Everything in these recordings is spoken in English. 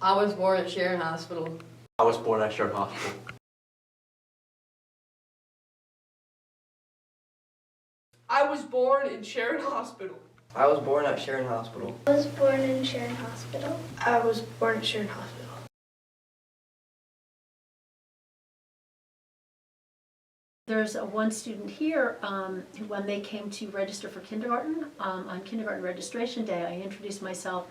I was born at Sharon Hospital. I was born at Sharon Hospital. I was born in Sharon Hospital. I was born at Sharon Hospital. I was born in Sharon Hospital. I was born at Sharon Hospital. There's one student here who, when they came to register for kindergarten, on kindergarten registration day, I introduced myself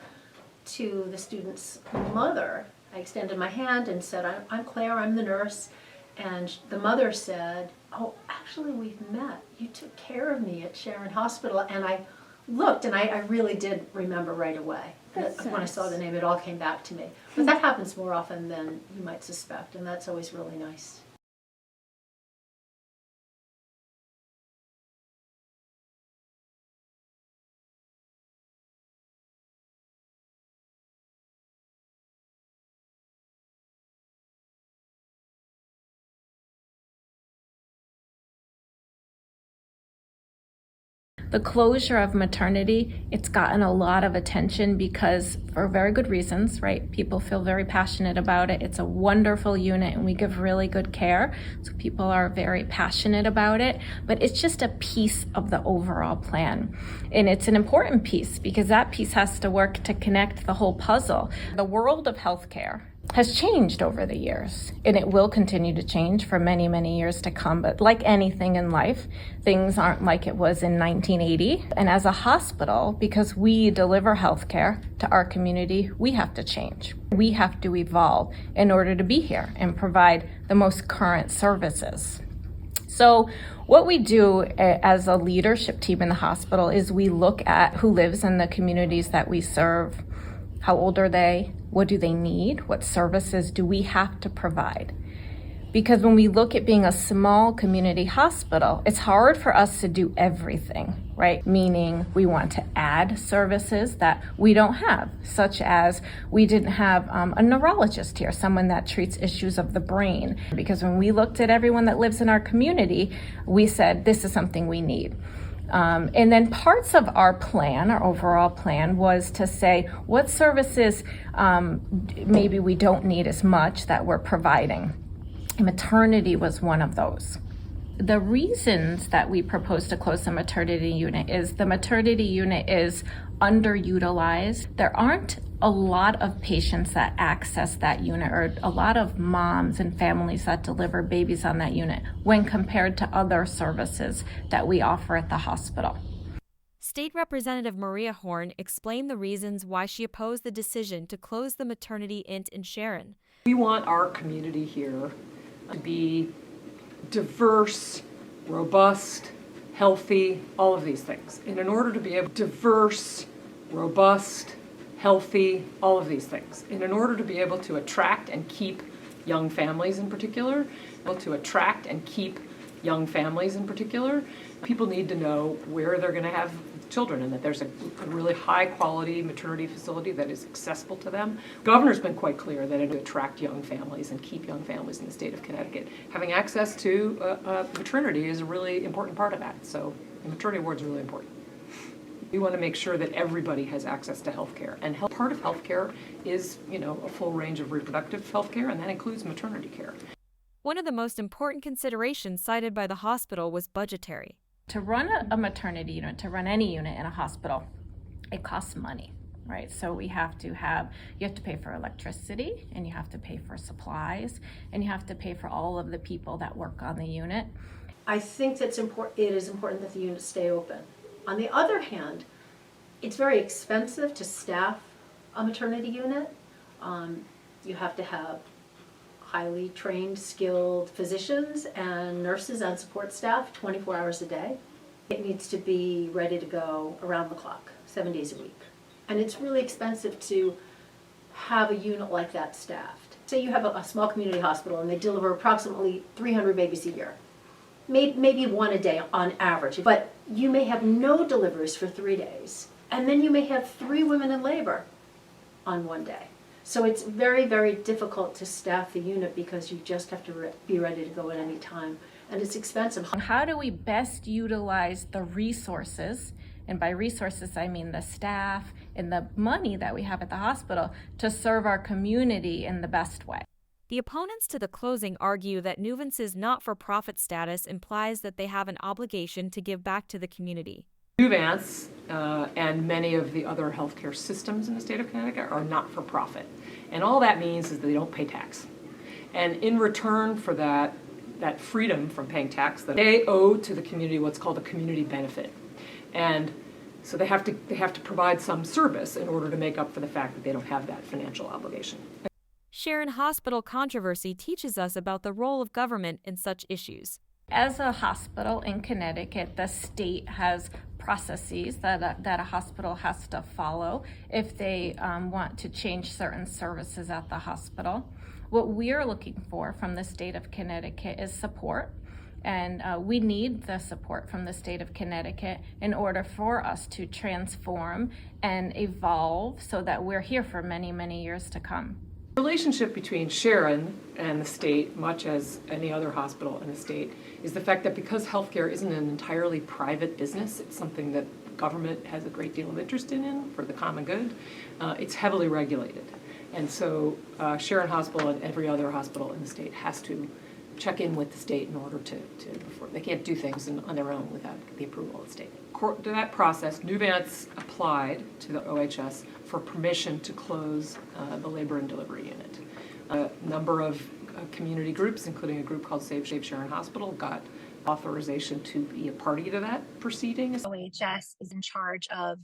to the student's mother. I extended my hand and said, I'm Claire, I'm the nurse. And the mother said, oh, actually we've met. You took care of me at Sharon Hospital. And I looked and I really did remember right away. When I saw the name, it all came back to me. But that happens more often than you might suspect, and that's always really nice. The closure of maternity, it's gotten a lot of attention because for very good reasons, right? People feel very passionate about it. It's a wonderful unit and we give really good care. So people are very passionate about it, but it's just a piece of the overall plan. And it's an important piece because that piece has to work to connect the whole puzzle. The world of healthcare has changed over the years, and it will continue to change for many, many years to come. But like anything in life, things aren't like it was in 1980. And as a hospital, because we deliver healthcare to our community, we have to change. We have to evolve in order to be here and provide the most current services. So what we do as a leadership team in the hospital is we look at who lives in the communities that we serve. How old are they? What do they need? What services do we have to provide? Because when we look at being a small community hospital, it's hard for us to do everything, right? Meaning we want to add services that we don't have, such as we didn't have a neurologist here, someone that treats issues of the brain. Because when we looked at everyone that lives in our community, we said, this is something we need. And then parts of our plan, our overall plan, was to say what services maybe we don't need as much that we're providing. Maternity was one of those. The reasons that we proposed to close the maternity unit is the maternity unit is underutilized. There aren't a lot of patients that access that unit, or a lot of moms and families that deliver babies on that unit when compared to other services that we offer at the hospital. State Representative Maria Horn explained the reasons why she opposed the decision to close the maternity INT in Sharon. We want our community here to be diverse, robust, healthy, all of these things. And in order to be able diverse, robust, healthy, all of these things. And in order to be able to attract and keep young families in particular, people need to know where they're going to have children and that there's a really high quality maternity facility that is accessible to them. The governor's been quite clear that it attract young families and keep young families in the state of Connecticut. Having access to maternity is a really important part of that. So the maternity ward is really important. We want to make sure that everybody has access to health care. And part of health care is, a full range of reproductive health care, and that includes maternity care. One of the most important considerations cited by the hospital was budgetary. To run a maternity unit, to run any unit in a hospital, it costs money, right? So you have to pay for electricity, and you have to pay for supplies, and you have to pay for all of the people that work on the unit. I think it is important that the units stay open. On the other hand, it's very expensive to staff a maternity unit. You have to have highly trained, skilled physicians and nurses and support staff 24 hours a day. It needs to be ready to go around the clock, 7 days a week. And it's really expensive to have a unit like that staffed. Say you have a small community hospital and they deliver approximately 300 babies a year. Maybe one a day on average, but you may have no deliveries for 3 days, and then you may have 3 women in labor on one day. So it's very, very difficult to staff the unit because you just have to be ready to go at any time, and it's expensive. How do we best utilize the resources? And by resources, I mean the staff in the money that we have at the hospital to serve our community in the best way. The opponents to the closing argue that Nuvance's not-for-profit status implies that they have an obligation to give back to the community. Nuvance and many of the other healthcare systems in the state of Connecticut are not-for-profit. And all that means is that they don't pay tax. And in return for that freedom from paying tax, that they owe to the community what's called a community benefit. And so they have to provide some service in order to make up for the fact that they don't have that financial obligation. Sharon Hospital controversy teaches us about the role of government in such issues. As a hospital in Connecticut, the state has processes that a hospital has to follow if they want to change certain services at the hospital. What we're looking for from the state of Connecticut is support. And we need the support from the state of Connecticut in order for us to transform and evolve so that we're here for many, many years to come. The relationship between Sharon and the state, much as any other hospital in the state, is the fact that because healthcare isn't an entirely private business, it's something that government has a great deal of interest in for the common good, it's heavily regulated. And so Sharon Hospital and every other hospital in the state has to check in with the state in order before they can't do things on their own without the approval of the state. To that process, Nuvance applied to the OHS for permission to close the labor and delivery unit. A number of community groups, including a group called Save Sharon Hospital, got authorization to be a party to that proceeding. OHS is in charge of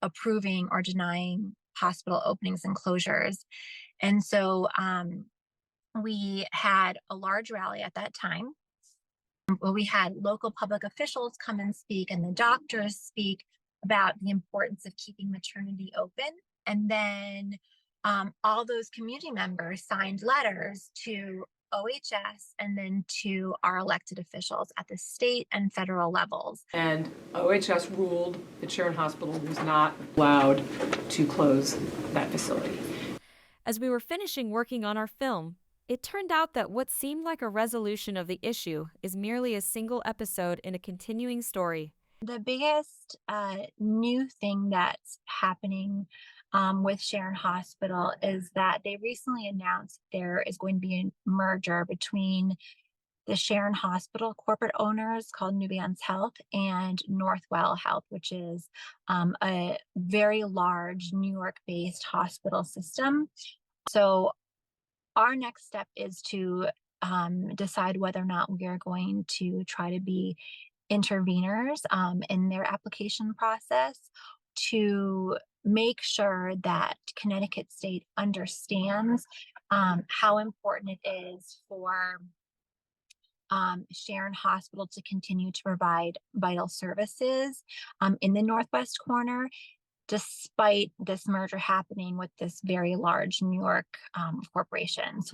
approving or denying hospital openings and closures. And so we had a large rally at that time where we had local public officials come and speak and the doctors speak about the importance of keeping maternity open. And then all those community members signed letters to OHS and then to our elected officials at the state and federal levels. And OHS ruled that Sharon Hospital was not allowed to close that facility. As we were finishing working on our film, it turned out that what seemed like a resolution of the issue is merely a single episode in a continuing story. The biggest new thing that's happening with Sharon Hospital is that they recently announced there is going to be a merger between the Sharon Hospital corporate owners called Nuvance Health and Northwell Health, which is a very large New York-based hospital system. So our next step is to decide whether or not we are going to try to be interveners in their application process to make sure that Connecticut State understands how important it is for Sharon Hospital to continue to provide vital services in the Northwest corner, despite this merger happening with this very large New York corporation. So